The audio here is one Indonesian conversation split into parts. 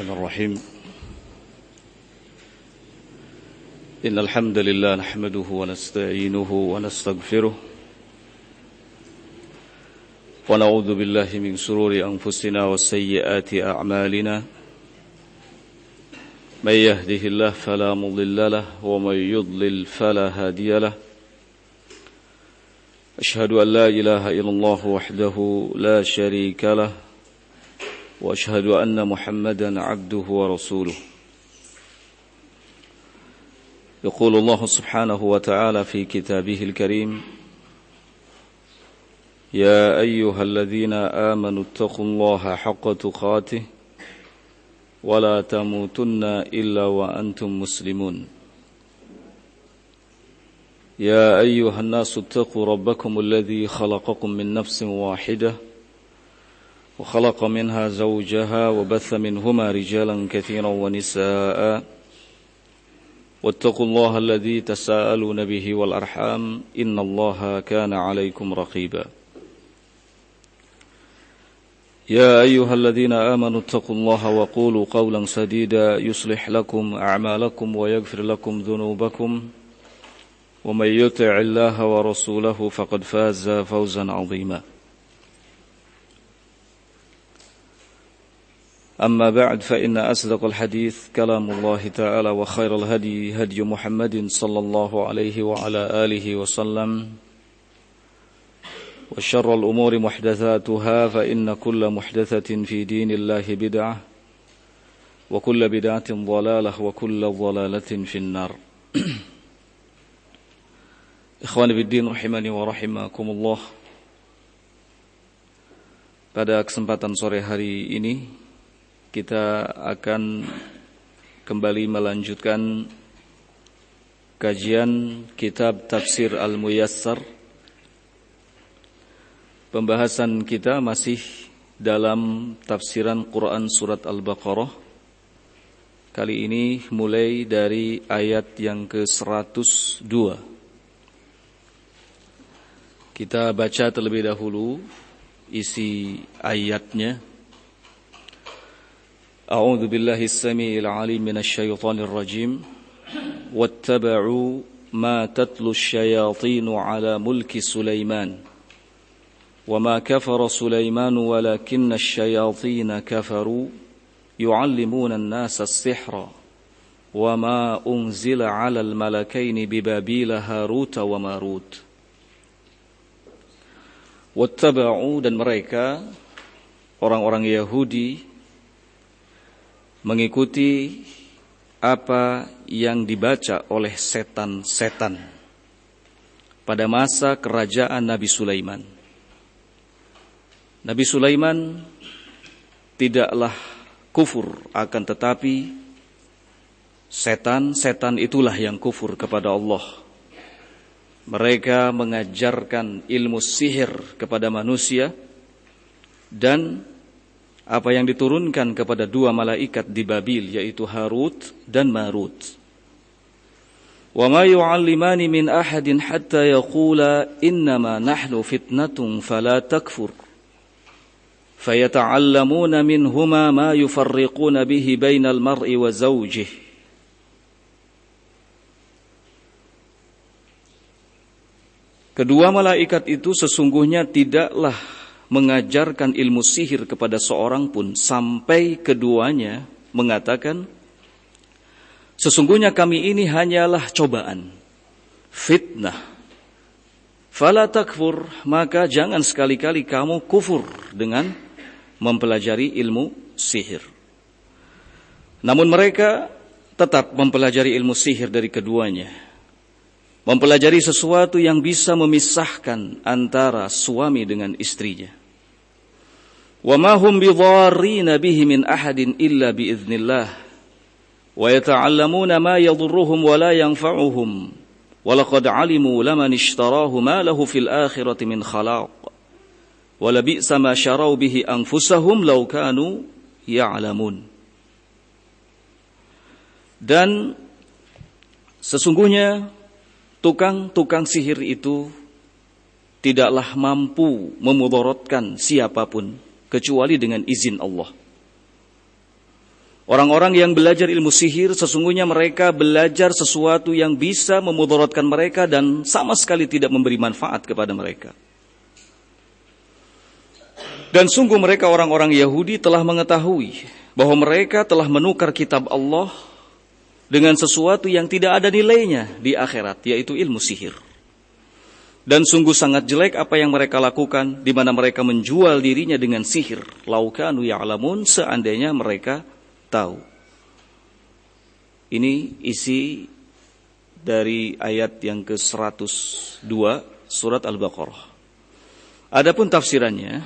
الرحمن الرحيم إن الحمد لله نحمده ونستعينه ونستغفره ونعوذ بالله من شرور أنفسنا وسيئات أعمالنا من يهده الله فلا مضل له ومن يضلل فلا هادي له أشهد أن لا إله إلا الله وحده لا شريك له وأشهد أن محمدا عبده ورسوله يقول الله سبحانه وتعالى في كتابه الكريم يا أيها الذين آمنوا اتقوا الله حق تقاته ولا تموتن إلا وأنتم مسلمون يا أيها الناس اتقوا ربكم الذي خلقكم من نفس واحدة وخلق منها زوجها وبث منهما رجالا كثيرا ونساء واتقوا الله الذي تساءلون به والأرحام إن الله كان عليكم رقيبا يا أيها الذين آمنوا اتقوا الله وقولوا قولا سديدا يصلح لكم أعمالكم ويغفر لكم ذنوبكم ومن يطع الله ورسوله فقد فاز فوزا عظيما أما بعد فإن أصدق الحديث كلام الله تعالى وخير الهدي هدي محمد صلى الله عليه وعلى آله وسلم وشر الأمور محدثاتها فإن كل محدثة في دين الله بدعة وكل بدعة ضلالة وكل ضلالة في النار Ikhwani biddin rahimani wa rahimakumullah. Pada kesempatan sore hari ini kita akan kembali melanjutkan kajian kitab Tafsir Al-Muyassar. Pembahasan kita masih dalam tafsiran Quran surat Al-Baqarah. Kali ini mulai dari ayat yang ke-102. Kita baca terlebih dahulu isi ayatnya. A'udzu billahi as-sami'il 'alim minasyaitonir rajim. Wattaba'u ma tatlu asy-syayatin 'ala mulki Sulaiman. Wama kafara Sulaiman walakinna asy-syayatin kafaru yu'allimuna an-nasa as-sihra. Wama unzila 'ala al-malakaini bi Babila Harut wa Marut. Wattaba'u, dan mereka orang-orang Yahudi mengikuti apa yang dibaca oleh setan-setan pada masa kerajaan Nabi Sulaiman. Nabi Sulaiman tidaklah kufur, akan tetapi setan-setan itulah yang kufur kepada Allah. Mereka mengajarkan ilmu sihir kepada manusia dan apa yang diturunkan kepada dua malaikat di Babil, yaitu Harut dan Marut. Wa ma yu'allimani min ahadin hatta yaqula innama nahnu fitnatun fala takfur. Fayata'allamuna minhuma ma yufarriquna bihi bainal mar'i wa zawjihi. Kedua malaikat itu sesungguhnya tidaklah mengajarkan ilmu sihir kepada seorang pun sampai keduanya mengatakan, sesungguhnya kami ini hanyalah cobaan, fitnah. Fala takfur, maka jangan sekali-kali kamu kufur dengan mempelajari ilmu sihir. Namun mereka tetap mempelajari ilmu sihir dari keduanya. Mempelajari sesuatu yang bisa memisahkan antara suami dengan istrinya. Wa ma hum bidharrina bihi min ahadin illa biiznillah. Wa yata'allamuna ma yadhurruhum wa la yanfa'uhum. Wa laqad 'alimu laman ishtarahu ma lahu fil akhirati min khalaq. Wa la bi'sa ma syaraw bihi anfusahum law kanu ya'lamun. Dan sesungguhnya tukang-tukang sihir itu tidaklah mampu memudaratkan siapapun kecuali dengan izin Allah. Orang-orang yang belajar ilmu sihir, sesungguhnya mereka belajar sesuatu yang bisa memudaratkan mereka dan sama sekali tidak memberi manfaat kepada mereka. Dan sungguh mereka orang-orang Yahudi telah mengetahui bahwa mereka telah menukar kitab Allah dengan sesuatu yang tidak ada nilainya di akhirat, yaitu ilmu sihir. Dan sungguh sangat jelek apa yang mereka lakukan, di mana mereka menjual dirinya dengan sihir. Lau kanu ya'lamun, seandainya mereka tahu. Ini isi dari ayat yang ke-102 surat Al-Baqarah. Adapun tafsirannya,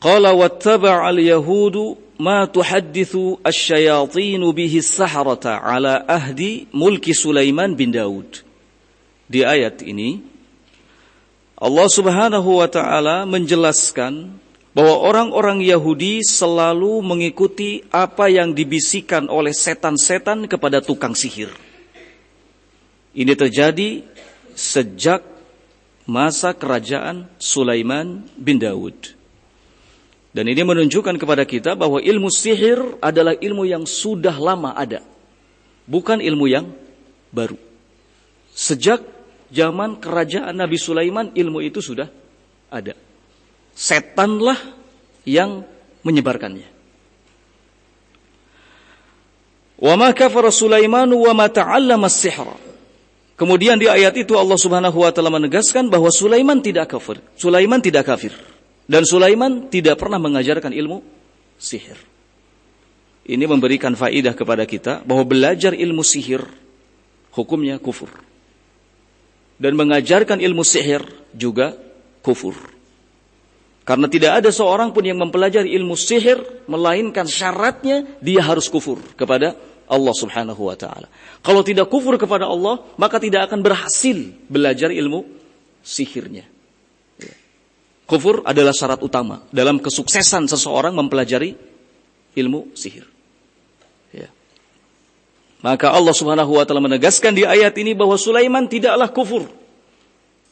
qala wattaba'al yahudu ma tuhaddithu asy-syayatin bihi as-sahrata ala ahdi mulki Sulaiman bin Daud. Di ayat ini Allah Subhanahu wa taala menjelaskan bahwa orang-orang Yahudi selalu mengikuti apa yang dibisikkan oleh setan-setan kepada tukang sihir. Ini terjadi sejak masa kerajaan Sulaiman bin Daud. Dan ini menunjukkan kepada kita bahwa ilmu sihir adalah ilmu yang sudah lama ada, bukan ilmu yang baru. Sejak zaman kerajaan Nabi Sulaiman, ilmu itu sudah ada. Setanlah yang menyebarkannya. Wa ma kafara Sulaiman wa ma ta'allama as-sihra. Kemudian di ayat itu Allah Subhanahu wa taala menegaskan bahwa Sulaiman tidak kafir. Sulaiman tidak kafir. Dan Sulaiman tidak pernah mengajarkan ilmu sihir. Ini memberikan faedah kepada kita bahwa belajar ilmu sihir hukumnya kufur. Dan mengajarkan ilmu sihir juga kufur. Karena tidak ada seorang pun yang mempelajari ilmu sihir, melainkan syaratnya dia harus kufur kepada Allah Subhanahu wa ta'ala. Kalau tidak kufur kepada Allah, maka tidak akan berhasil belajar ilmu sihirnya. Kufur adalah syarat utama dalam kesuksesan seseorang mempelajari ilmu sihir. Ya. Maka Allah Subhanahu wa ta'ala menegaskan di ayat ini bahwa Sulaiman tidaklah kufur,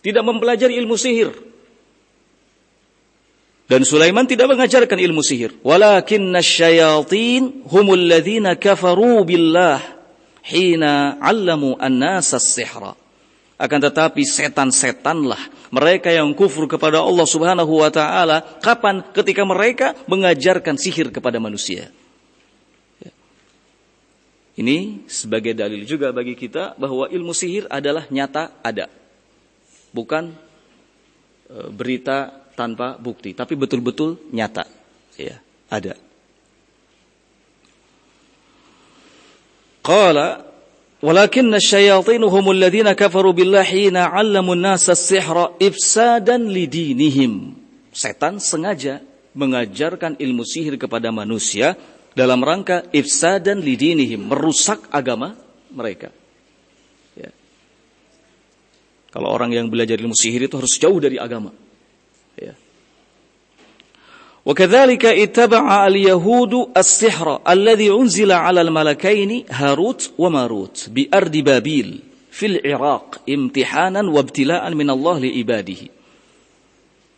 tidak mempelajari ilmu sihir. Dan Sulaiman tidak mengajarkan ilmu sihir. Walakinna syayatin humul ladzina kafaru billah hina 'allamu an-nasa as-sihra. Akan tetapi setan-setanlah mereka yang kufur kepada Allah Subhanahu wa taala kapan? Ketika mereka mengajarkan sihir kepada manusia. Ini sebagai dalil juga bagi kita bahwa ilmu sihir adalah nyata ada. Bukan berita tanpa bukti, tapi betul-betul nyata, ya, ada. Qala walakinna asy-syayatin humul ladzina kafaru billahi hina 'allamu an-nasa as-sihra ifsadan lidinihim. Setan sengaja mengajarkan ilmu sihir kepada manusia dalam rangka ifsadan lidinihim, merusak agama mereka. Ya. Kalau orang yang belajar ilmu sihir itu harus jauh dari agama. Ya. Wa kadzalika ittaba'a al-yahudu as-sihra alladhi unzila 'ala al-malakaini Harut wa Marut bi ardi Babil fil Iraq imtihanan wa ibtila'an min Allah li ibadihi.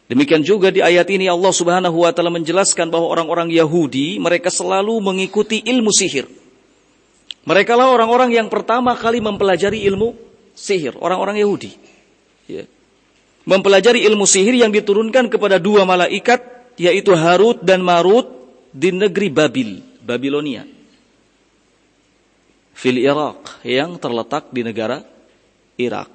Demikian juga di ayat ini Allah Subhanahu wa taala menjelaskan bahwa orang-orang Yahudi mereka selalu mengikuti ilmu sihir. Mereka lah orang-orang yang pertama kali mempelajari ilmu sihir, orang-orang Yahudi. Ya. Mempelajari ilmu sihir yang diturunkan kepada dua malaikat, yaitu Harut dan Marut di negeri Babil, Babilonia. Fil Iraq, yang terletak di negara Irak.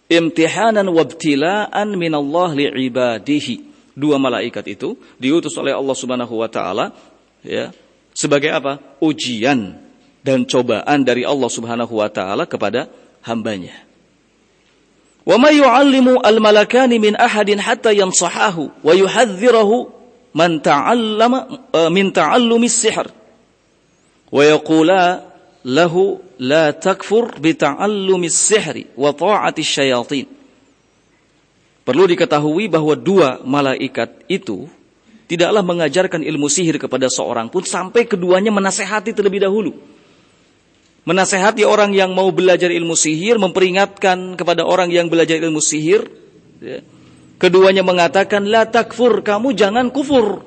Imtihanan wabtila'an minallah li'ibadihi. Dua malaikat itu diutus oleh Allah Subhanahu wa taala, ya, sebagai apa? Ujian dan cobaan dari Allah Subhanahu wa taala kepada hambanya. Wa ma yu'allimu al-malakani min ahadin hatta yansahahu wa yuhadhdhirahu man ta'allama min ta'allumi as-sihr wa yaqula lahu la takfur bi ta'allumi as-sihri wa ta'ati asy-syayatin. Perlu diketahui bahwa dua malaikat itu tidaklah mengajarkan ilmu sihir kepada seorang pun sampai keduanya menasihati terlebih dahulu. Menasehati orang yang mau belajar ilmu sihir, memperingatkan kepada orang yang belajar ilmu sihir. Ya. Keduanya mengatakan, la takfur, kamu jangan kufur.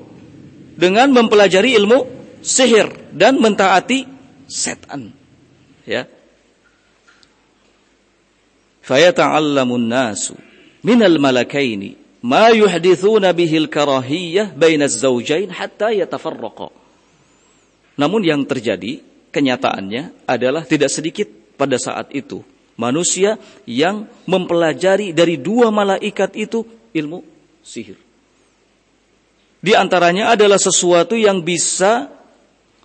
dengan mempelajari ilmu sihir dan mentaati setan. Ya. Fayata'allamun nasu minal malakaini ma yuhdithuna bihil karahiyyah bainaz zawjain hatta yatafarraqa. Namun yang terjadi kenyataannya adalah tidak sedikit pada saat itu manusia yang mempelajari dari dua malaikat itu ilmu sihir. Di antaranya adalah sesuatu yang bisa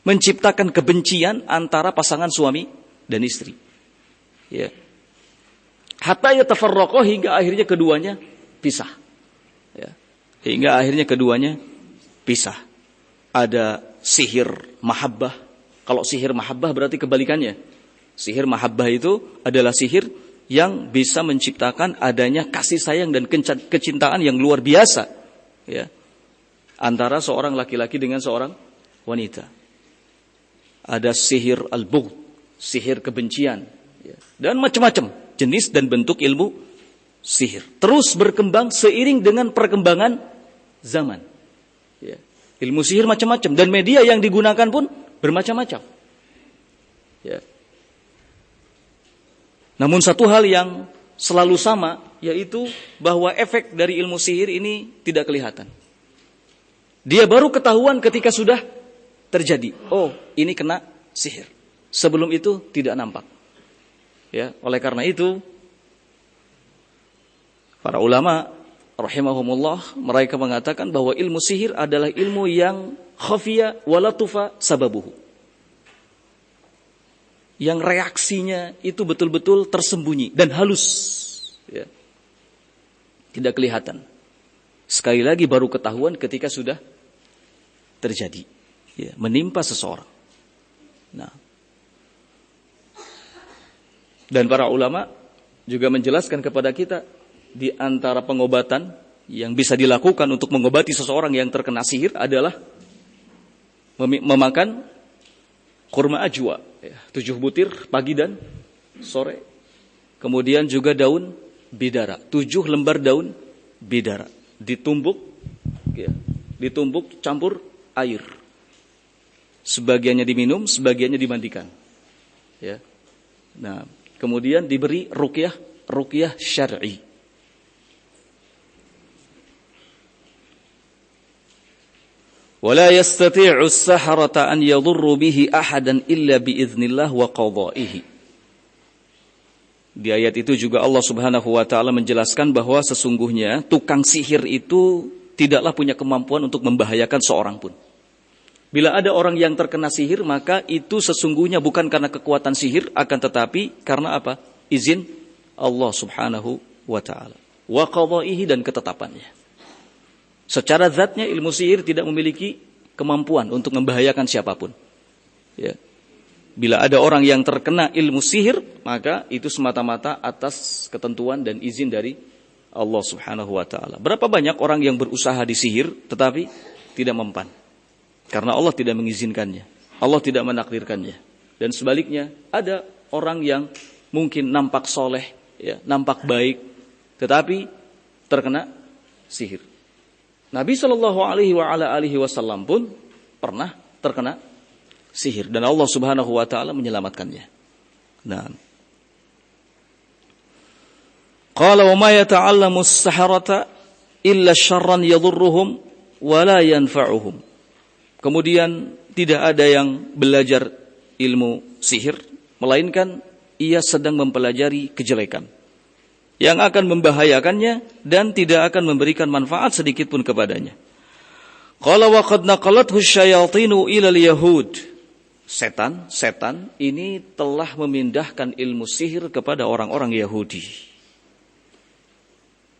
menciptakan kebencian antara pasangan suami dan istri. Ya. Hatta yatafarraqa, hingga akhirnya keduanya pisah. Ya. Hingga akhirnya keduanya pisah. Ada sihir mahabbah. Kalau sihir mahabbah berarti kebalikannya. Sihir mahabbah itu adalah sihir yang bisa menciptakan adanya kasih sayang dan kecintaan yang luar biasa. Ya. Antara seorang laki-laki dengan seorang wanita. Ada sihir al-bughd, sihir kebencian. Ya. Dan macam-macam jenis dan bentuk ilmu sihir. Terus berkembang seiring dengan perkembangan zaman. Ya. Ilmu sihir macam-macam. Dan media yang digunakan pun bermacam-macam. Ya. Namun satu hal yang selalu sama, yaitu bahwa efek dari ilmu sihir ini tidak kelihatan. Dia baru ketahuan ketika sudah terjadi. Oh, ini kena sihir. Sebelum itu tidak nampak. Ya, oleh karena itu para ulama rahimahumullah mereka mengatakan bahwa ilmu sihir adalah ilmu yang khafiya walatufa sababuhu. Yang reaksinya itu betul-betul tersembunyi dan halus. Ya. Tidak kelihatan. Sekali lagi baru ketahuan ketika sudah terjadi. Ya, menimpa seseorang. Nah. Dan para ulama juga menjelaskan kepada kita di antara pengobatan yang bisa dilakukan untuk mengobati seseorang yang terkena sihir adalah memakan kurma ajwa, 7 butir pagi dan sore. Kemudian juga daun bidara, 7 lembar daun bidara, ditumbuk, ya, ditumbuk campur air. Sebagiannya diminum, sebagiannya dimandikan. Ya. Nah, kemudian diberi ruqyah syar'i. Wala yastati'u as-sahrata an yadurru bihi ahadan illa biiznillah wa qada'ihi. Di ayat itu juga Allah Subhanahu wa taala menjelaskan bahwa sesungguhnya tukang sihir itu tidaklah punya kemampuan untuk membahayakan seorang pun. Bila ada orang yang terkena sihir, maka itu sesungguhnya bukan karena kekuatan sihir, akan tetapi karena apa? Izin Allah Subhanahu wa taala. Wa qada'ihi, dan ketetapannya. Secara zatnya ilmu sihir tidak memiliki kemampuan untuk membahayakan siapapun. Ya. Bila ada orang yang terkena ilmu sihir, maka itu semata-mata atas ketentuan dan izin dari Allah Subhanahu wa taala. Berapa banyak orang yang berusaha di sihir tetapi tidak mempan? Karena Allah tidak mengizinkannya. Allah tidak menakdirkannya. Dan sebaliknya, ada orang yang mungkin nampak soleh, ya, nampak baik, tetapi terkena sihir. Nabi Shallallahu Alaihi Wasallam pun pernah terkena sihir dan Allah Subhanahu Wa Taala menyelamatkannya. Nah, qala wa ma yata'allamu as-saharata illa syarran yadurruhum wa la yanfa'uhum. Kemudian tidak ada yang belajar ilmu sihir melainkan ia sedang mempelajari kejelekan yang akan membahayakannya dan tidak akan memberikan manfaat sedikit pun kepadanya. Qala wa qad naqalathu syayatinu ila al-yahud. Setan ini telah memindahkan ilmu sihir kepada orang-orang Yahudi.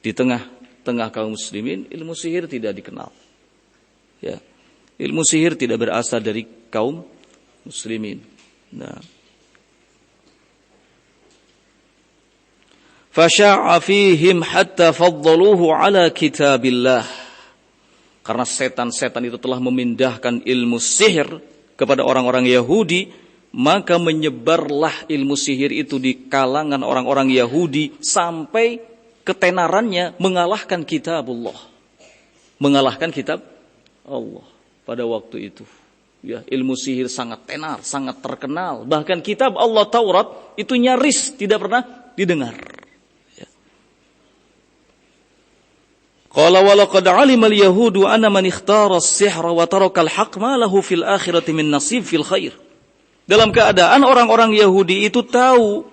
Di tengah kaum muslimin ilmu sihir tidak dikenal. Ya. Ilmu sihir tidak berasal dari kaum muslimin. Nah, fasya'a fihim hatta faddaluhu ala kitabillah. Karena setan-setan itu telah memindahkan ilmu sihir kepada orang-orang Yahudi, maka menyebarlah ilmu sihir itu di kalangan orang-orang Yahudi sampai ketenarannya mengalahkan kitabullah. Mengalahkan kitab Allah. pada waktu itu. Ya, ilmu sihir sangat tenar, sangat terkenal. Bahkan kitab Allah Taurat itu nyaris tidak pernah didengar. Ya. Qala wa laqad 'alima al-yahudu anna man ikhtara as-sihra wa taraka al-haqq ma lahu fil akhirati min nasib fil khair. Dalam keadaan orang-orang Yahudi itu tahu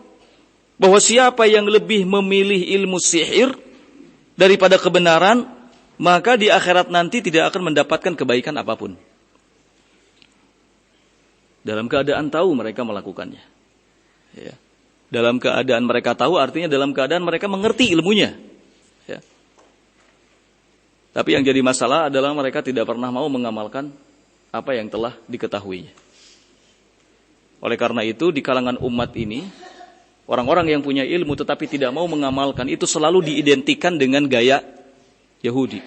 bahwa siapa yang lebih memilih ilmu sihir daripada kebenaran, maka di akhirat nanti tidak akan mendapatkan kebaikan apapun. Dalam keadaan tahu mereka melakukannya. Ya. Dalam keadaan mereka tahu artinya dalam keadaan mereka mengerti ilmunya. Ya. Tapi yang jadi masalah adalah mereka tidak pernah mau mengamalkan apa yang telah diketahuinya. Oleh karena itu di kalangan umat ini, orang-orang yang punya ilmu tetapi tidak mau mengamalkan itu selalu diidentikan dengan gaya Yahudi.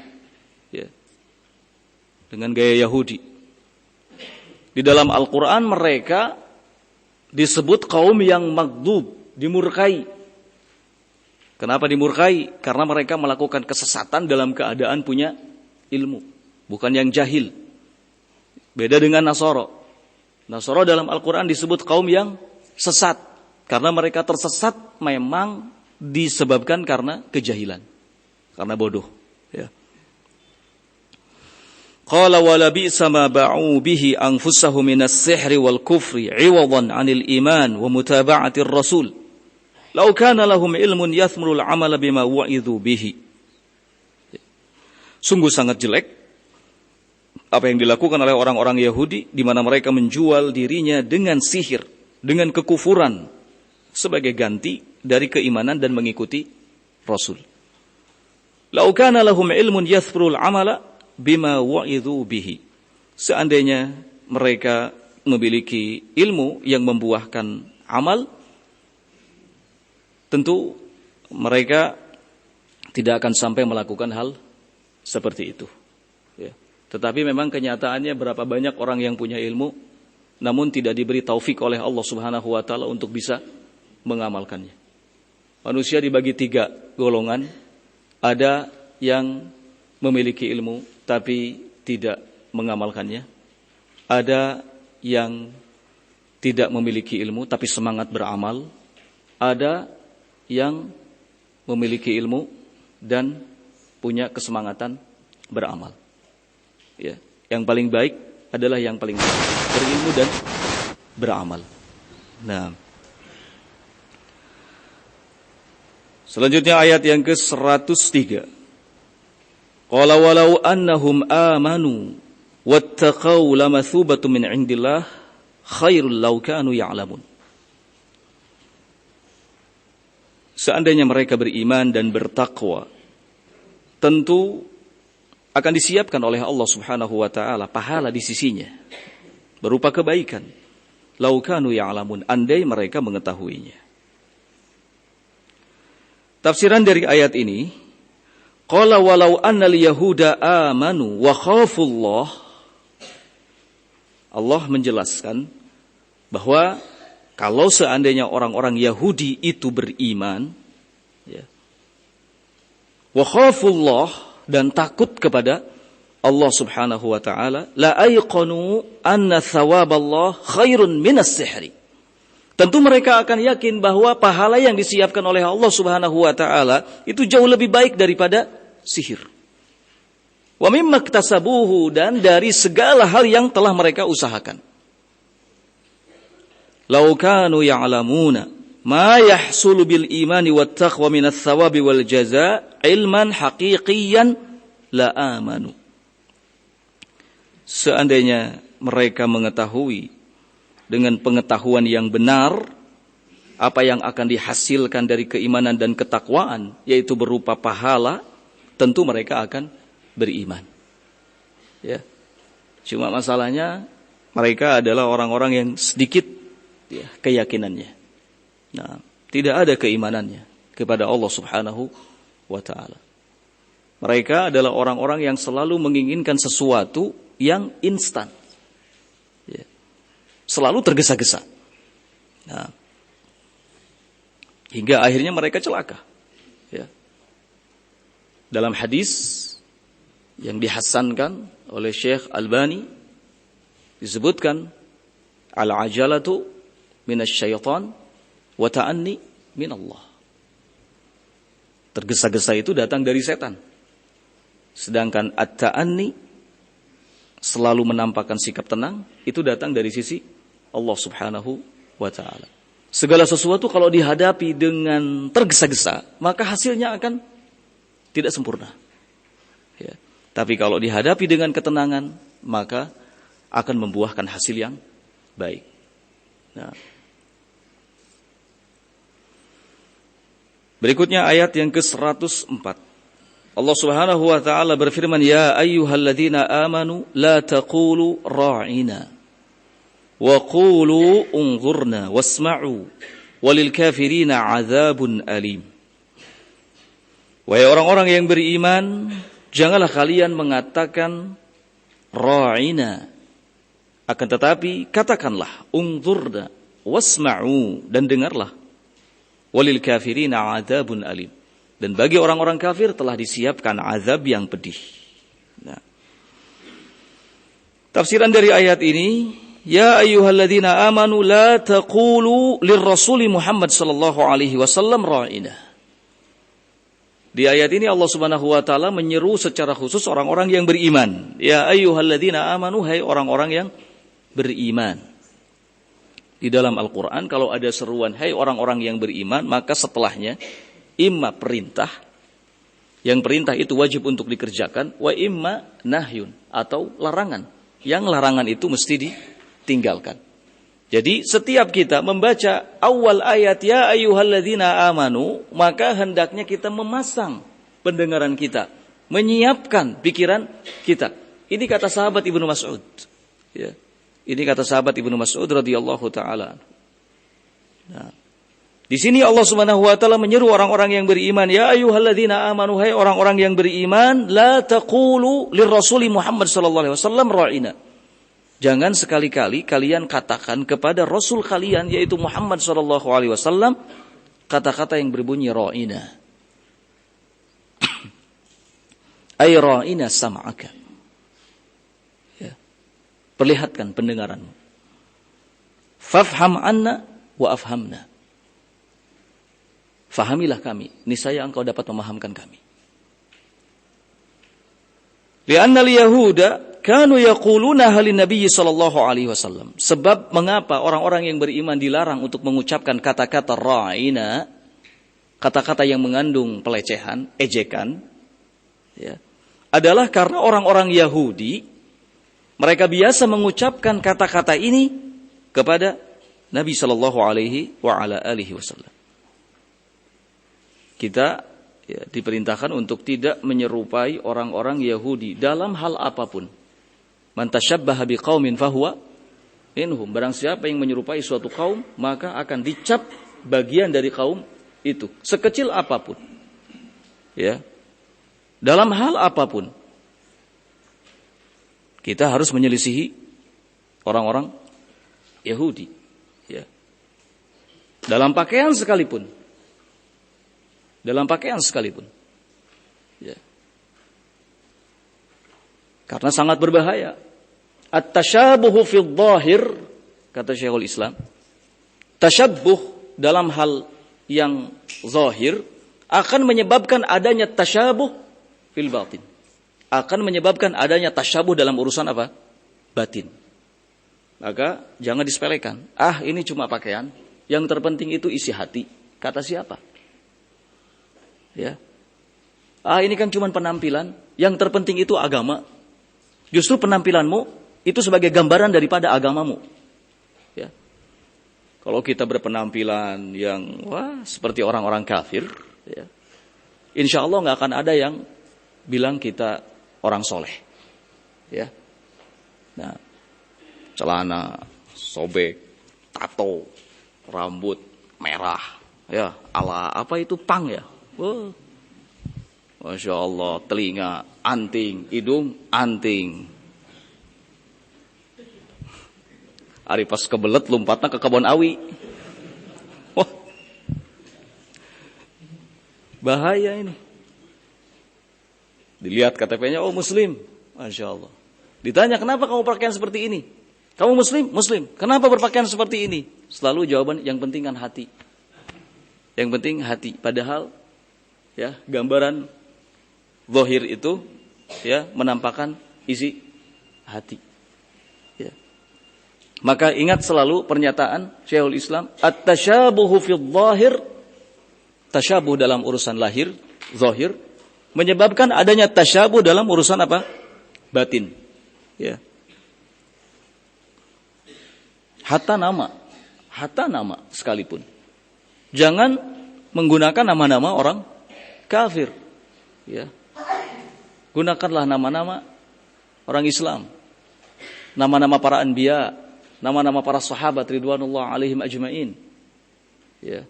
Ya. Dengan gaya Yahudi. Di dalam Al-Quran mereka disebut kaum yang maghdub, dimurkai. Kenapa dimurkai? Karena mereka melakukan kesesatan dalam keadaan punya ilmu. Bukan yang jahil. Beda dengan Nasara. Nasara dalam Al-Quran disebut kaum yang sesat. Karena mereka tersesat memang disebabkan karena kejahilan. Karena bodoh. Ya. Qala wa la bi'sa ma ba'u bihi anfusahum minas sihri wal kufri 'iwadan 'anil iman wa mutaba'atir rasul. Law kana lahum ilmun yathmurul 'amala bima wa'idhu bihi. Sungguh sangat jelek apa yang dilakukan oleh orang-orang Yahudi di mana mereka menjual dirinya dengan sihir, dengan kekufuran sebagai ganti dari keimanan dan mengikuti Rasul. Law kana lahum ilmun yathmurul 'amala bima wa'idhu bihi. Seandainya mereka memiliki ilmu yang membuahkan amal, tentu mereka tidak akan sampai melakukan hal seperti itu. Ya. Tetapi memang kenyataannya berapa banyak orang yang punya ilmu, namun tidak diberi taufik oleh Allah Subhanahu wa Ta'ala untuk bisa mengamalkannya. Manusia dibagi 3 golongan. Ada yang memiliki ilmu tapi tidak mengamalkannya. Ada yang tidak memiliki ilmu tapi semangat beramal. Ada yang memiliki ilmu dan punya kesemangatan beramal. Ya, yang paling baik adalah yang paling baik, berilmu dan beramal. Nah, selanjutnya ayat yang ke-103. Qala walau annahum amanu wattaqau lamathubatun min 'indillah khairul law kanu ya'lamun. Seandainya mereka beriman dan bertakwa, tentu akan disiapkan oleh Allah Subhanahu wa Ta'ala pahala di sisinya berupa kebaikan. Law kanu ya'lamun, andai mereka mengetahuinya. Tafsiran dari ayat ini, qala walau annal yahuda amanu wa khafullah. Allah menjelaskan bahwa kalau seandainya orang-orang Yahudi itu beriman, ya, wa khafullah, dan takut kepada Allah Subhanahu wa Ta'ala, la ayqanu anna thawaballah khairun minas sihri. Tentu mereka akan yakin bahwa pahala yang disiapkan oleh Allah Subhanahu wa Ta'ala itu jauh lebih baik daripada sihir. Wa mimma iktasabuhu, dan dari segala hal yang telah mereka usahakan. Law kanu ya'lamuna ma yahsulu bil imani wat taqwa minats thawabi wal jazaa ilman haqiqiyan la amanu. Seandainya mereka mengetahui dengan pengetahuan yang benar apa yang akan dihasilkan dari keimanan dan ketakwaan, yaitu berupa pahala, tentu mereka akan beriman. Ya. Cuma masalahnya mereka adalah orang-orang yang sedikit, ya, keyakinannya. Nah, tidak ada keimanannya kepada Allah Subhanahu wa Ta'ala. Mereka adalah orang-orang yang selalu menginginkan sesuatu yang instan. Ya. Selalu tergesa-gesa. Nah, hingga akhirnya mereka celaka. Ya. Dalam hadis yang dihasankan oleh Syekh Albani disebutkan al-ajalatu minasyaitan wa ta'anni minallah. Tergesa-gesa itu datang dari setan. Sedangkan at-ta'anni selalu menampakkan sikap tenang itu datang dari sisi Allah Subhanahu wa taala. Segala sesuatu kalau dihadapi dengan tergesa-gesa, maka hasilnya akan tidak sempurna. Ya. Tapi kalau dihadapi dengan ketenangan, maka akan membuahkan hasil yang baik. Nah. Berikutnya ayat yang ke-104. Allah Subhanahu wa taala berfirman, "Ya ayyuhalladzina amanu la taqulu ra'ina wa qulu unzurna wasma'u walil kafirina 'adzabun alim." Wahai orang-orang yang beriman, janganlah kalian mengatakan ra'ina, akan tetapi katakanlah unzurna wasma'u, dan dengarlah. Walil kafirina 'adzabun alim, dan bagi orang-orang kafir telah disiapkan azab yang pedih. Nah. Tafsiran dari ayat ini, ya ayyuhalladzina amanu la taqulu lirrasuli Muhammad sallallahu alaihi wasallam ra'ina. Di ayat ini Allah Subhanahu wa taala menyeru secara khusus orang-orang yang beriman. Ya ayyuhalladzina amanu, hai orang-orang yang beriman. Di dalam Al-Qur'an kalau ada seruan hai orang-orang yang beriman, maka setelahnya imma perintah, yang perintah itu wajib untuk dikerjakan, wa imma nahyun, atau larangan, yang larangan itu mesti ditinggalkan. Jadi setiap kita membaca awal ayat ya ayyuhalladzina amanu, maka hendaknya kita memasang pendengaran kita, menyiapkan pikiran kita. Ini kata sahabat Ibnu Mas'ud. Ya. Ini kata sahabat Ibnu Mas'ud radhiyallahu taala. Nah, di sini Allah Subhanahu wa taala menyeru orang-orang yang beriman, ya ayyuhalladzina amanu, hai orang-orang yang beriman, la taqulu lirrasuli Muhammad sallallahu alaihi wasallam ra'ina. Jangan sekali-kali kalian katakan kepada Rasul kalian, yaitu Muhammad sallallahu alaihi wasallam, kata-kata yang berbunyi ra'ina. Ay ra'ina sam'aka. Ya. Perlihatkan pendengaranmu. Fafham anna wa afhamna. Fahamilah kami, niscaya engkau dapat memahamkan kami. Li'anna al-yahuda kanu yaquluna halin Nabi sallallahu alaihi wasallam. Sebab mengapa orang-orang yang beriman dilarang untuk mengucapkan kata-kata ra'ina, kata-kata yang mengandung pelecehan, ejekan, ya, adalah karena orang-orang Yahudi mereka biasa mengucapkan kata-kata ini kepada Nabi sallallahu alaihi wa ala alihi wasallam. Kita diperintahkan untuk tidak menyerupai orang-orang Yahudi dalam hal apapun. Man tashabbaha biqaumin fahuwa minhum. Barang siapa yang menyerupai suatu kaum, maka akan dicap bagian dari kaum itu, sekecil apapun. Ya. Dalam hal apapun. Kita harus menyelisihi orang-orang Yahudi, ya. Dalam pakaian sekalipun. Dalam pakaian sekalipun. Ya. Karena sangat berbahaya. At-tasyabuhu fil dhahir, kata Syekhul Islam. Tasyabuh dalam hal yang zahir akan menyebabkan adanya tasyabuh fil batin. Akan menyebabkan adanya tasyabuh dalam urusan apa? Batin. Maka jangan disepelekan. Ah, ini cuma pakaian. Yang terpenting itu isi hati. Kata siapa? Ya. Ah, ini kan cuma penampilan, yang terpenting itu agama. Justru penampilanmu itu sebagai gambaran daripada agamamu. Ya. Kalau kita berpenampilan yang seperti orang-orang kafir, ya, insya Allah nggak akan ada yang bilang kita orang soleh. Ya. Nah, celana sobek, tato, rambut merah, ya, ala apa itu pang ya. Oh, Masya Allah, telinga anting, hidung anting. Ari pas kebelet lompatnya ke kebun awi. Wah, bahaya ini. Dilihat KTP-nya, oh muslim. Masya Allah. Ditanya, kenapa kamu berpakaian seperti ini? Kamu muslim? Muslim. Kenapa berpakaian seperti ini? Selalu jawaban, yang penting kan hati. Yang penting hati. Padahal ya, gambaran zahir itu ya menampakkan isi hati. Ya. Maka ingat selalu pernyataan Syekhul Islam, at-tasyabuhu fil zahir, tasyabuh dalam urusan lahir, zahir, menyebabkan adanya tasyabuh dalam urusan apa? Batin. Ya. Hatta nama sekalipun. Jangan menggunakan nama-nama orang kafir. Ya. Gunakanlah nama-nama orang Islam. Nama-nama para anbiya, nama-nama para sahabat ridwanullah alaihim ajmain. Ya.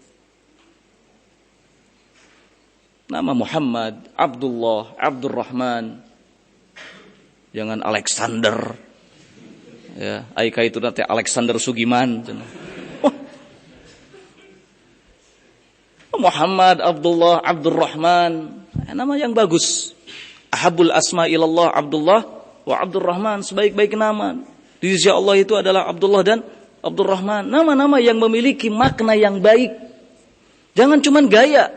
Nama Muhammad, Abdullah, Abdurrahman. Jangan Alexander. Ya, Aika itu nanti Alexander Sugiman. Muhammad, Abdullah, Abdurrahman. Nama yang bagus. Ahabul asma ilallah Abdullah wa Abdurrahman. Sebaik-baik nama di sisi Allah itu adalah Abdullah dan Abdurrahman. Nama-nama yang memiliki makna yang baik. Jangan cuman gaya.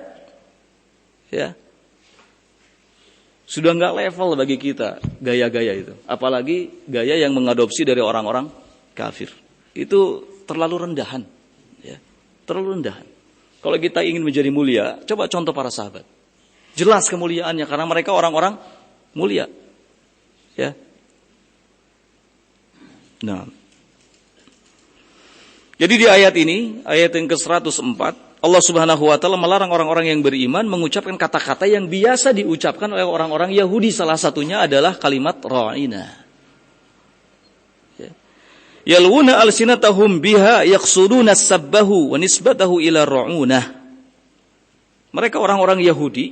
Ya. Sudah enggak level bagi kita gaya-gaya itu. Apalagi gaya yang mengadopsi dari orang-orang kafir. Itu terlalu rendahan. Ya. Terlalu rendahan. Kalau kita ingin menjadi mulia, coba contoh para sahabat. Jelas kemuliaannya karena mereka orang-orang mulia. Ya. Nah. Jadi di ayat ini, ayat yang ke-104, Allah Subhanahu wa taala melarang orang-orang yang beriman mengucapkan kata-kata yang biasa diucapkan oleh orang-orang Yahudi. Salah satunya adalah kalimat ra'ina. Yalwuna alsinatahum biha yaqsuduna sabbahu wa nisbatahu ila ra'unah. Mereka orang-orang Yahudi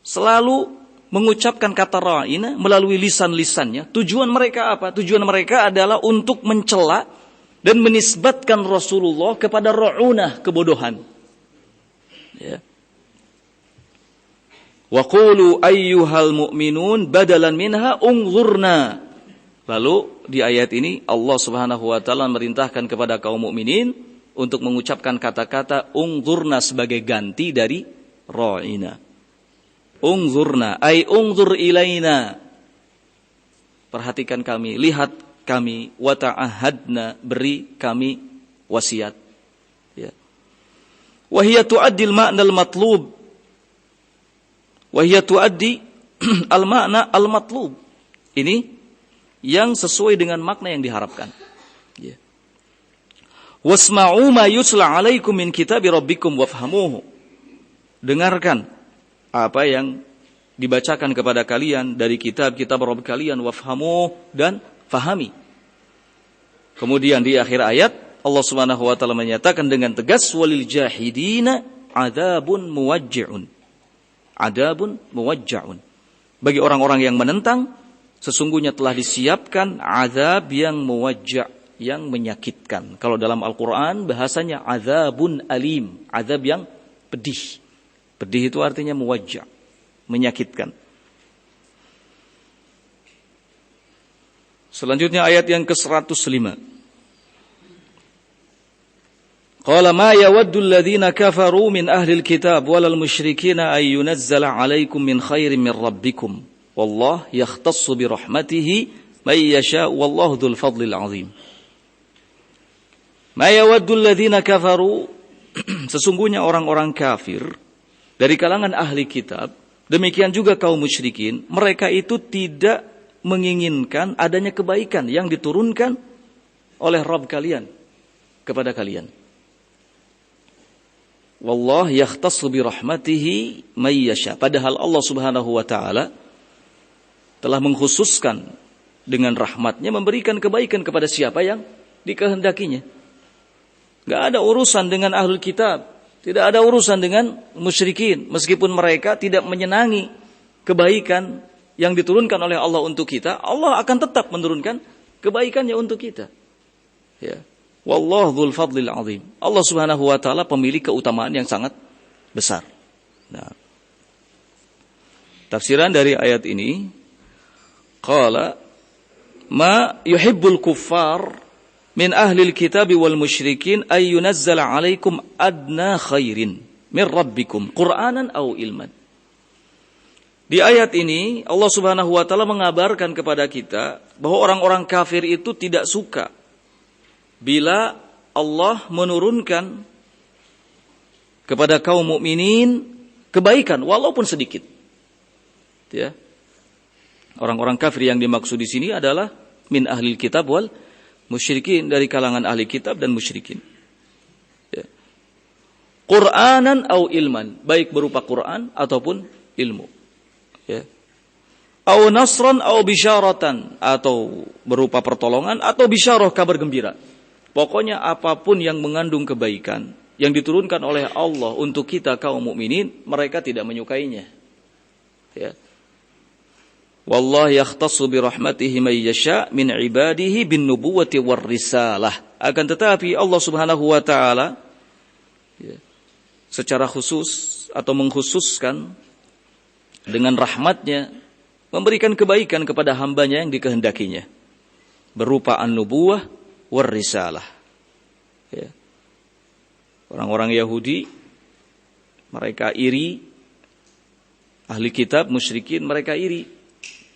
selalu mengucapkan kata ra'ina melalui lisan-lisannya. Tujuan mereka apa? Tujuan mereka adalah untuk mencela dan menisbatkan Rasulullah kepada ra'unah, kebodohan. Ya. Wa qulu ayyuhal mu'minun badalan minha unzurna. Lalu di ayat ini Allah Subhanahu wa taala merintahkan kepada kaum mukminin untuk mengucapkan kata-kata unzurna sebagai ganti dari ra'ina. Unzurna ay unzur ilaina. Perhatikan kami, lihat kami, wa ta'ahadna, beri kami wasiat. Ya. Wa hiya tu'addi al-ma'na al-matlub. Wa hiya tu'addi al-ma'na al-matlub. Ini yang sesuai dengan makna yang diharapkan. Ya. Wasma'u ma yutla 'alaikum min kitabi rabbikum wafhamuhu. Dengarkan apa yang dibacakan kepada kalian dari kitab-kitab Rabb kalian, wafhamuhu, dan fahami. Kemudian di akhir ayat Allah Subhanahu wa taala menyatakan dengan tegas, walil jahidina adzabun muwajji'un. Adzabun muwajji'un. Bagi orang-orang yang menentang, sesungguhnya telah disiapkan azab yang muwajja', yang menyakitkan. Kalau dalam Al-Qur'an bahasanya azabun alim, azab yang pedih. Pedih itu artinya muwajja', menyakitkan. Selanjutnya ayat yang ke-105. Qala ma yawaddu alladhina kafaru min ahli alkitab walal musyrikina ay yunazzala 'alaikum min khairin min rabbikum wallahu yakhtassu bi rahmatihi may yasha wallahu dzul fadlil 'azim. Ma yawaddu alladhina kafaru, sesungguhnya orang-orang kafir dari kalangan ahli kitab, demikian juga kaum musyrikin, mereka itu tidak menginginkan adanya kebaikan yang diturunkan oleh Rabb kalian kepada kalian. Wallahu yakhtassu bi rahmatihi may yasha. Padahal Allah Subhanahu wa taala telah mengkhususkan dengan rahmatnya memberikan kebaikan kepada siapa yang dikehendakinya. Enggak ada urusan dengan ahlul kitab, tidak ada urusan dengan musyrikin, meskipun mereka tidak menyenangi kebaikan yang diturunkan oleh Allah untuk kita, Allah akan tetap menurunkan kebaikannya untuk kita. Ya. Wallahu dzul fadlil azim. Allah Subhanahu wa taala pemilik keutamaan yang sangat besar. Nah. Tafsiran dari ayat ini, qala ma yuhibbul kuffar min ahlil kitab wal musyrikin ay yunazzala alaikum adna khairin min rabbikum qur'anan aw ilman. Di ayat ini Allah Subhanahu wa taala mengabarkan kepada kita bahwa orang-orang kafir itu tidak suka bila Allah menurunkan kepada kaum mukminin kebaikan walaupun sedikit. Ya. Orang-orang kafir yang dimaksud di sini adalah min ahlil kitab wal musyrikin, dari kalangan ahli kitab dan musyrikin. Ya. Qur'anan au ilman, baik berupa Quran ataupun ilmu. Ya. Au nasran au bisyaratan, atau berupa pertolongan atau bisyarah, kabar gembira. Pokoknya apapun yang mengandung kebaikan yang diturunkan oleh Allah untuk kita kaum mukminin, mereka tidak menyukainya. Ya. Wallahu yakhtassu bi rahmatihi may yasha min ibadihi bin nubuwwati war risalah. Akan tetapi Allah Subhanahu wa taala ya, secara khusus atau mengkhususkan dengan rahmatnya memberikan kebaikan kepada hambanya yang dikehendakinya berupa an-nubuwah war risalah. Ya. Orang-orang Yahudi mereka iri, ahli kitab musyrikin mereka iri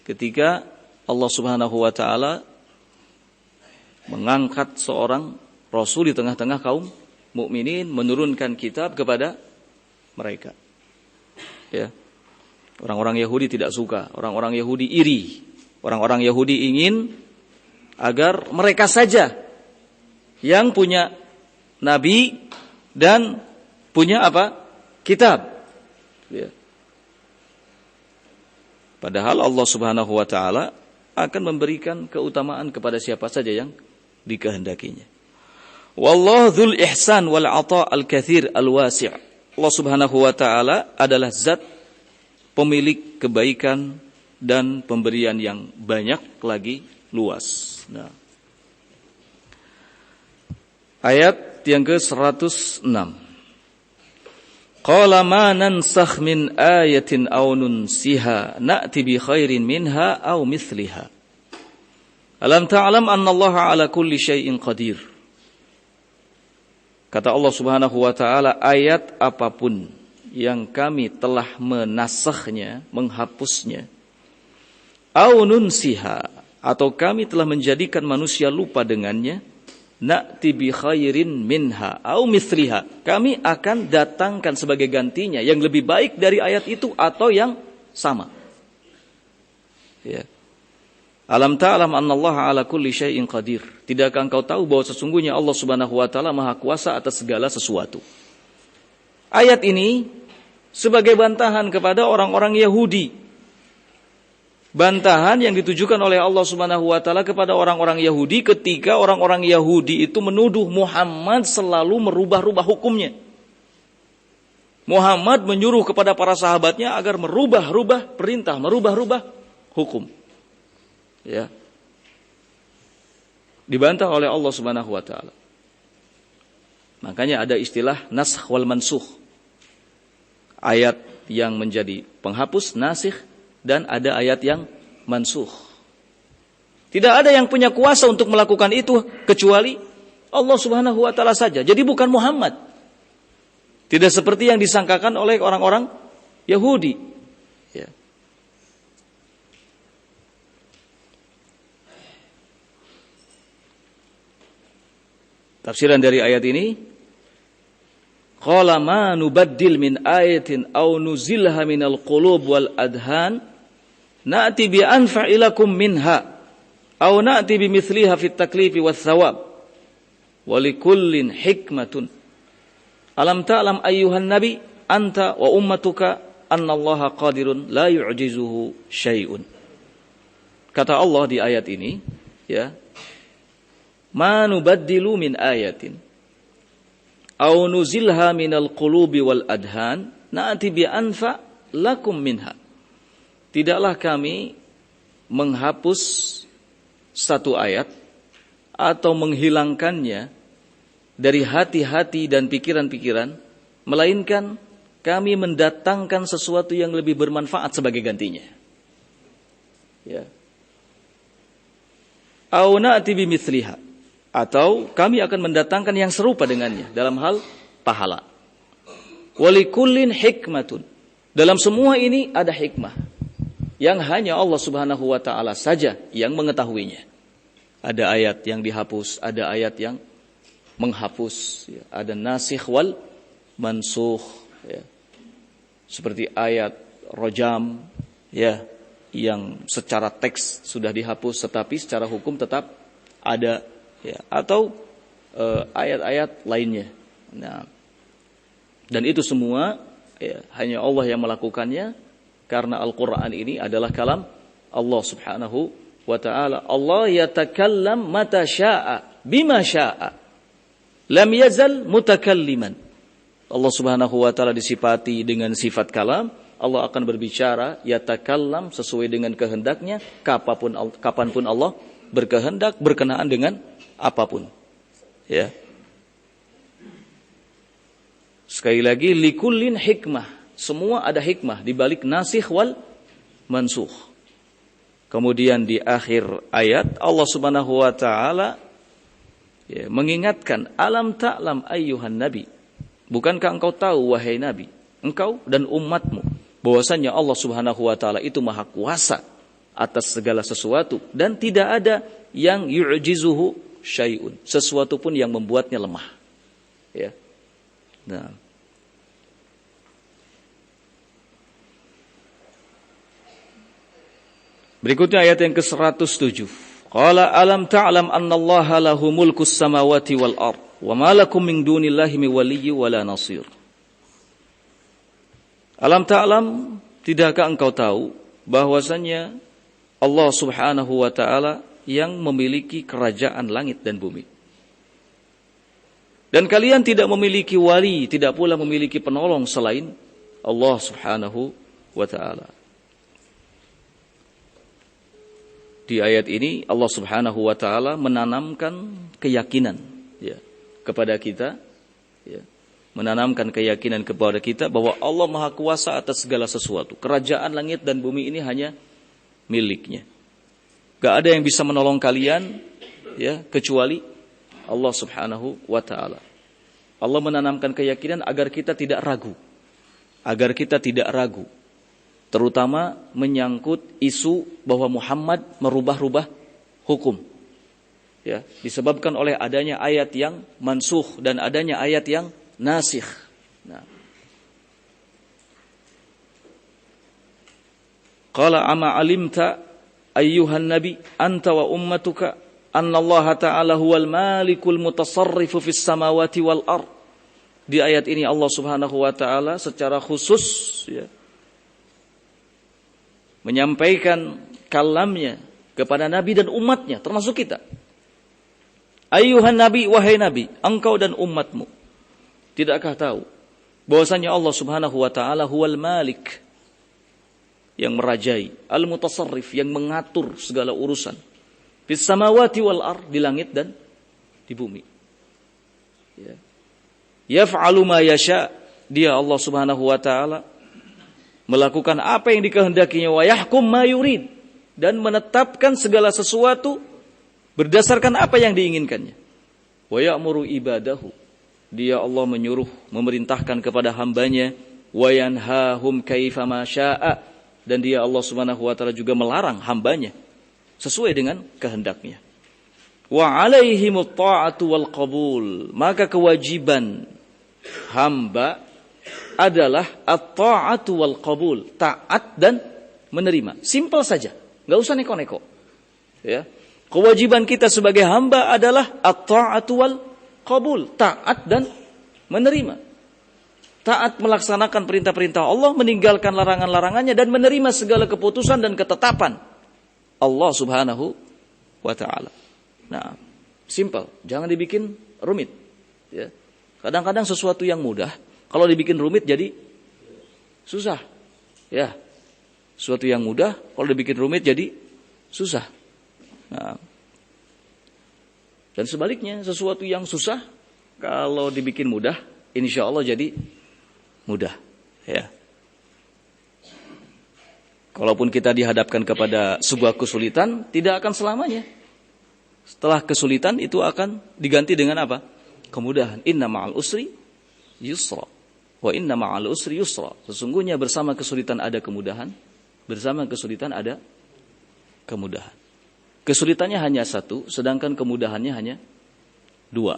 ketika Allah Subhanahu wa taala mengangkat seorang rasul di tengah-tengah kaum mukminin, menurunkan kitab kepada mereka. Ya. Orang-orang Yahudi tidak suka, orang-orang Yahudi iri. Orang-orang Yahudi ingin agar mereka saja yang punya nabi dan punya apa? Kitab. Ya. Padahal Allah Subhanahu wa taala akan memberikan keutamaan kepada siapa saja yang dikehendakinya. Wallahu dzul ihsan wal 'ata' al-katsir al-wasi'. Allah Subhanahu wa taala adalah zat pemilik kebaikan dan pemberian yang banyak lagi luas. Nah. Ayat yang ke-106. Qala ma nansakh min ayatin aw nunsiha na'ti bi khairin minha aw mithliha. Alam ta'lam anna Allah 'ala kulli syai'in qadir. Kata Allah Subhanahu wa taala, ayat apapun yang kami telah menasakhnya, menghapusnya, aw nunsiha, atau kami telah menjadikan manusia lupa dengannya, na'ti bi khairin minha au mithliha, kami akan datangkan sebagai gantinya yang lebih baik dari ayat itu atau yang sama. Ya. Alam ta'lam annallaha ala kulli syai'in qadir. Tidakkah engkau tahu bahwa sesungguhnya Allah Subhanahu wa taala Maha Kuasa atas segala sesuatu. Ayat ini sebagai bantahan kepada orang-orang Yahudi. Bantahan yang ditujukan oleh Allah Subhanahu wa taala kepada orang-orang Yahudi ketika orang-orang Yahudi itu menuduh Muhammad selalu merubah-rubah hukumnya. Muhammad menyuruh kepada para sahabatnya agar merubah-rubah perintah, merubah-rubah hukum. Ya. Dibantah oleh Allah Subhanahu wa taala. Makanya ada istilah nasakh wal mansukh. Ayat yang menjadi penghapus, nasikh, dan ada ayat yang mansukh. Tidak ada yang punya kuasa untuk melakukan itu kecuali Allah Subhanahu wa taala saja. Jadi bukan Muhammad. Tidak seperti yang disangkakan oleh orang-orang Yahudi. Ya. Tafsiran dari ayat ini, qala ma nubaddil min ayatin aw nuzilha minal qulub wal adhan na'ti bi anfa'ilakum minha aw na'ti bi mithliha fit taklifi wath thawab wa likullin hikmatun. Alam ta'lam ayyuhan nabi anta wa ummatuka annallaha qadirun la yu'jizuhu syai'un. Kata Allah di ayat ini, ya, ma nubaddilu min ayatin aw nuzilha minal qulubi wal adhan na'ti bi anfa lakum minha. Tidaklah kami menghapus satu ayat atau menghilangkannya dari hati-hati dan pikiran-pikiran, melainkan kami mendatangkan sesuatu yang lebih bermanfaat sebagai gantinya. Ya. Au na'ti bimithliha, atau kami akan mendatangkan yang serupa dengannya dalam hal pahala. Walikullin hikmatun. Dalam semua ini ada hikmah yang hanya Allah Subhanahu wa taala saja yang mengetahuinya. Ada ayat yang dihapus, ada ayat yang menghapus, ya. Ada nasikh wal mansukh, ya. Seperti ayat rojam, ya, yang secara teks sudah dihapus tetapi secara hukum tetap ada, ya, atau ayat-ayat lainnya. Nah, dan itu semua, ya, hanya Allah yang melakukannya karena Al-Qur'an ini adalah kalam Allah Subhanahu wa ta'ala. Allah yatakallam mata sya'a bima sya'a lam yazal mutakalliman. Allah Subhanahu wa ta'ala disifati dengan sifat kalam. Allah akan berbicara yatakallam sesuai dengan kehendaknya kapanpun Allah berkehendak berkenaan dengan apapun. Ya. Sekali lagi likullin hikmah. Semua ada hikmah di balik nasikh wal mansukh. Kemudian di akhir ayat Allah Subhanahu wa taala, ya, mengingatkan alam ta'lam ayyuhan nabi. Bukankah engkau tahu wahai nabi, engkau dan umatmu, bahwasanya Allah Subhanahu wa taala itu maha kuasa atas segala sesuatu dan tidak ada yang yu'jizuhu syai'un, sesuatu pun yang membuatnya lemah. Ya. Nah. Berikutnya ayat yang ke-107. Qala alam ta'lam annallaha lahu mulkus samawati wal ard wa ma lakum min dunillahi min waliyyin wala nasir. Alam ta'lam, tidakkah engkau tahu bahwasanya Allah Subhanahu wa taala yang memiliki kerajaan langit dan bumi. Dan kalian tidak memiliki wali, tidak pula memiliki penolong selain Allah Subhanahu wa taala. Di ayat ini Allah Subhanahu wa taala menanamkan keyakinan, ya, kepada kita, ya. Menanamkan keyakinan kepada kita bahwa Allah Maha Kuasa atas segala sesuatu. Kerajaan langit dan bumi ini hanya miliknya. Gak ada yang bisa menolong kalian, ya, kecuali Allah Subhanahu wa taala. Allah menanamkan keyakinan agar kita tidak ragu. Agar kita tidak ragu. Terutama menyangkut isu bahwa Muhammad merubah-rubah hukum. Ya, disebabkan oleh adanya ayat yang mansukh dan adanya ayat yang nasikh. Nah. Qala ama alimta ayyuhan nabi anta wa ummatuka anna Allah ta'ala huwal malikul mutasarrifu fis samawati wal ard. Di ayat ini Allah Subhanahu wa taala secara khusus, ya, menyampaikan kalamnya kepada Nabi dan umatnya, termasuk kita. Ayyuhan nabi, wahai nabi, engkau dan umatmu, tidakkah tahu bahwasanya Allah Subhanahu wa taala huwal malik, yang merajai, al-mutasarrif, yang mengatur segala urusan, fis samawati wal ard, di langit dan di bumi. Ya. Yaf'alu ma yasha, dia Allah Subhanahu wa taala melakukan apa yang dikehendakinya, wa yahkum ma yurid, dan menetapkan segala sesuatu berdasarkan apa yang diinginkannya. Wa ya'muru ibadahu, dia Allah menyuruh, memerintahkan kepada hambanya, wa yanhahum kaifa ma syaa, dan dia Allah Subhanahu wa taala juga melarang hambanya sesuai dengan kehendaknya. Wa alaihimut ta'atu wal qabul, maka kewajiban hamba adalah at-ta'atu wal qabul, taat dan menerima. Simpel saja, enggak usah neko-neko. Ya. Kewajiban kita sebagai hamba adalah at-ta'atu wal qabul, taat dan menerima. Taat melaksanakan perintah-perintah Allah, meninggalkan larangan-larangannya, dan menerima segala keputusan dan ketetapan Allah Subhanahu wa taala. Nah, simpel, jangan dibikin rumit. Ya. Kadang-kadang sesuatu yang mudah, kalau dibikin rumit jadi susah. Ya. Sesuatu yang mudah, kalau dibikin rumit jadi susah. Nah. Dan sebaliknya, sesuatu yang susah, kalau dibikin mudah, insya Allah jadi mudah. Ya. Kalaupun kita dihadapkan kepada sebuah kesulitan, tidak akan selamanya. Setelah kesulitan itu akan diganti dengan apa? Kemudahan. Inna ma'al usri yusra. Wa inna ma'al usri yusra. Sesungguhnya bersama kesulitan ada kemudahan. Bersama kesulitan ada kemudahan. Kesulitannya hanya satu, sedangkan kemudahannya hanya dua.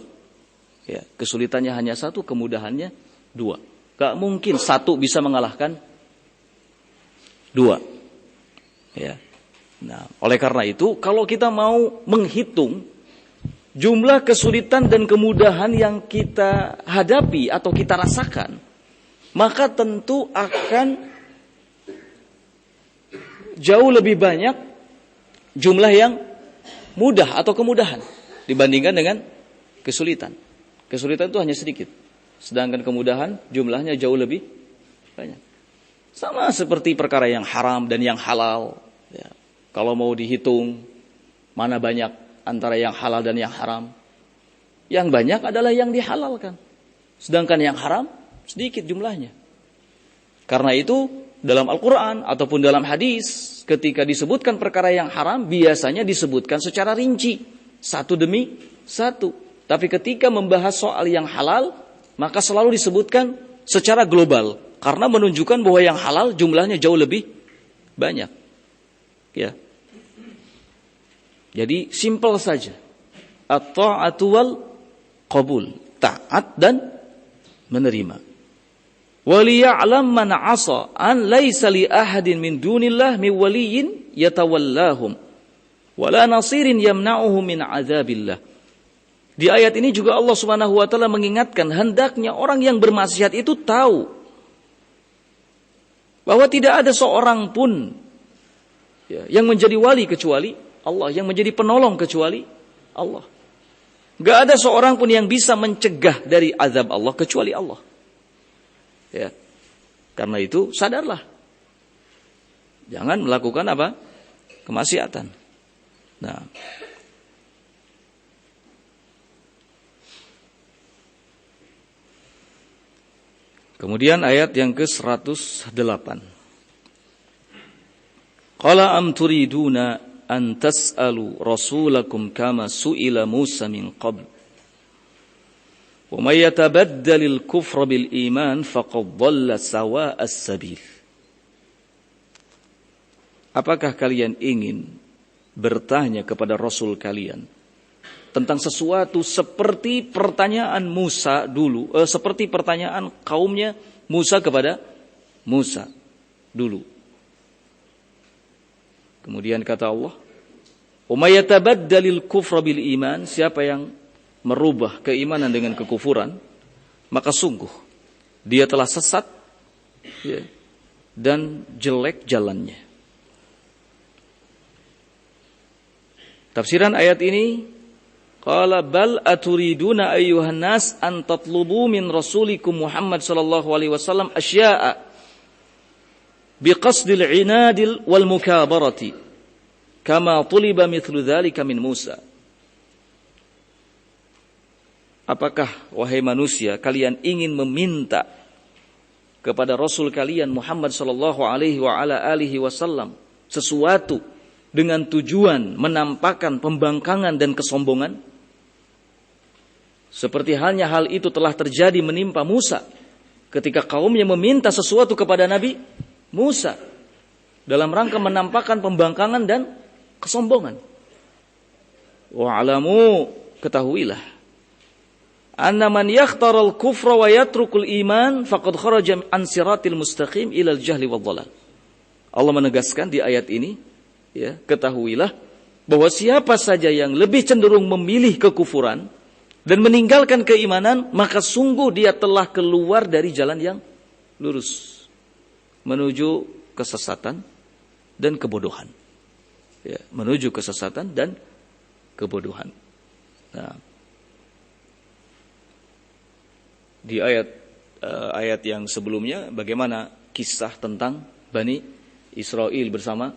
Ya, kesulitannya hanya satu, kemudahannya dua. Gak mungkin satu bisa mengalahkan dua. Ya. Nah, oleh karena itu, kalau kita mau menghitung jumlah kesulitan dan kemudahan yang kita hadapi atau kita rasakan, maka tentu akan jauh lebih banyak jumlah yang mudah atau kemudahan dibandingkan dengan kesulitan. Kesulitan itu hanya sedikit, sedangkan kemudahan jumlahnya jauh lebih banyak. Sama seperti perkara yang haram dan yang halal. Ya. Kalau mau dihitung mana banyak antara yang halal dan yang haram, yang banyak adalah yang dihalalkan, sedangkan yang haram sedikit jumlahnya. Karena itu dalam Al-Quran ataupun dalam hadis, ketika disebutkan perkara yang haram, biasanya disebutkan secara rinci, satu demi satu. Tapi ketika membahas soal yang halal, maka selalu disebutkan secara global, karena menunjukkan bahwa yang halal jumlahnya jauh lebih banyak. Ya. Jadi simpel saja. At-ta'atu wal qabul, taat dan menerima. Waliya'lam man 'asa an laisa li ahadin min dunillah min waliyyin yatawallahum wala nasirin yamna'uhu min 'adzabillah. Di ayat ini juga Allah Subhanahu wa taala mengingatkan hendaknya orang yang bermaksiat itu tahu bahwa tidak ada seorang pun yang menjadi wali kecuali Allah, yang menjadi penolong kecuali Allah. Gak ada seorang pun yang bisa mencegah dari azab Allah kecuali Allah. Ya. Karena itu sadarlah. Jangan melakukan apa? Kemaksiatan. Nah. Kemudian ayat yang ke-108. Qala am turiduna an tas'alu rasulakum kama su'ila Musa min qabl. Wa may yatabaddalil kufra bil iman faqad dhalla sawa'as sabil. Apakah kalian ingin bertanya kepada Rasul kalian tentang sesuatu seperti pertanyaan Musa dulu, seperti pertanyaan kaumnya Musa kepada Musa dulu. Kemudian kata Allah, "Wa may yatabaddalil kufra bil iman," siapa yang merubah keimanan dengan kekufuran, maka sungguh dia telah sesat ya, dan jelek jalannya. Tafsiran ayat ini, qala bal aturiduna ayyuhan nas an tatlubu min rasulikum Muhammad sallallahu alaihi wasallam asya'a biqasdil inadil wal mukabarati kama tuliba mithlu dzalika min Musa. Apakah wahai manusia kalian ingin meminta kepada Rasul kalian Muhammad sallallahu alaihi wa ala alihi wasallam sesuatu dengan tujuan menampakkan pembangkangan dan kesombongan? Seperti halnya hal itu telah terjadi menimpa Musa ketika kaumnya meminta sesuatu kepada Nabi Musa dalam rangka menampakkan pembangkangan dan kesombongan. Wa'alamu, ketahuilah, anna man yakhtaral kufra wa yatrukul iman faqad kharaja an siratil mustaqim ilal jahli wad dhalal. Allah menegaskan di ayat ini, ya, ketahuilah bahwa siapa saja yang lebih cenderung memilih kekufuran dan meninggalkan keimanan, maka sungguh dia telah keluar dari jalan yang lurus menuju kesesatan dan kebodohan. Ya, menuju kesesatan dan kebodohan. Nah, di ayat yang sebelumnya bagaimana kisah tentang Bani Israel bersama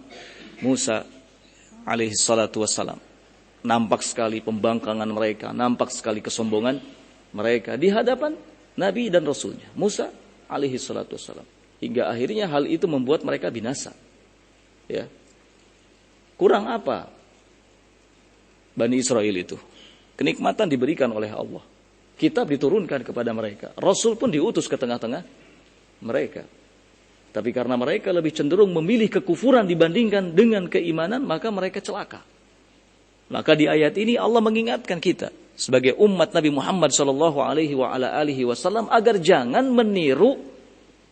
Musa alaihi salatu wassalam. Nampak sekali pembangkangan mereka, nampak sekali kesombongan mereka di hadapan Nabi dan Rasulnya Musa alaihi salatu wassalam. hingga akhirnya hal itu membuat mereka binasa. Ya. Kurang apa Bani Israel itu? Kenikmatan diberikan oleh Allah. Kitab diturunkan kepada mereka. Rasul pun diutus ke tengah-tengah mereka. Tapi karena mereka lebih cenderung memilih kekufuran dibandingkan dengan keimanan, maka mereka celaka. Maka di ayat ini Allah mengingatkan kita sebagai umat Nabi Muhammad SAW agar jangan meniru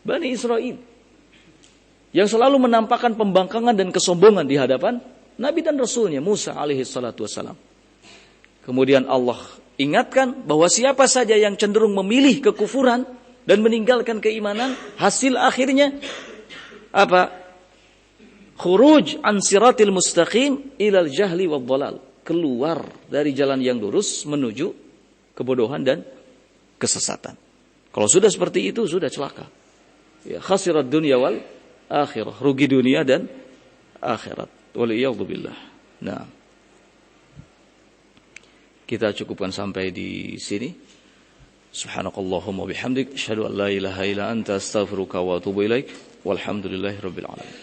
Bani Israel yang selalu menampakkan pembangkangan dan kesombongan di hadapan Nabi dan Rasulnya Musa alaihissalam. Kemudian Allah ingatkan bahwa siapa saja yang cenderung memilih kekufuran dan meninggalkan keimanan, hasil akhirnya apa? Khuruj an siratil mustaqim ilal jahli wad dhalal. Keluar dari jalan yang lurus menuju kebodohan dan kesesatan. Kalau sudah seperti itu, sudah celaka. Ya, khasirat dunya wal akhirah. Rugi dunia dan akhirat. Waliyadzu billah. Nah, kita cukupkan sampai di sini. Subhanakallahumma bihamdik asyhadu an la ilaha illa anta astaghfiruka wa atubu ilaik. Walhamdulillahirabbil alamin.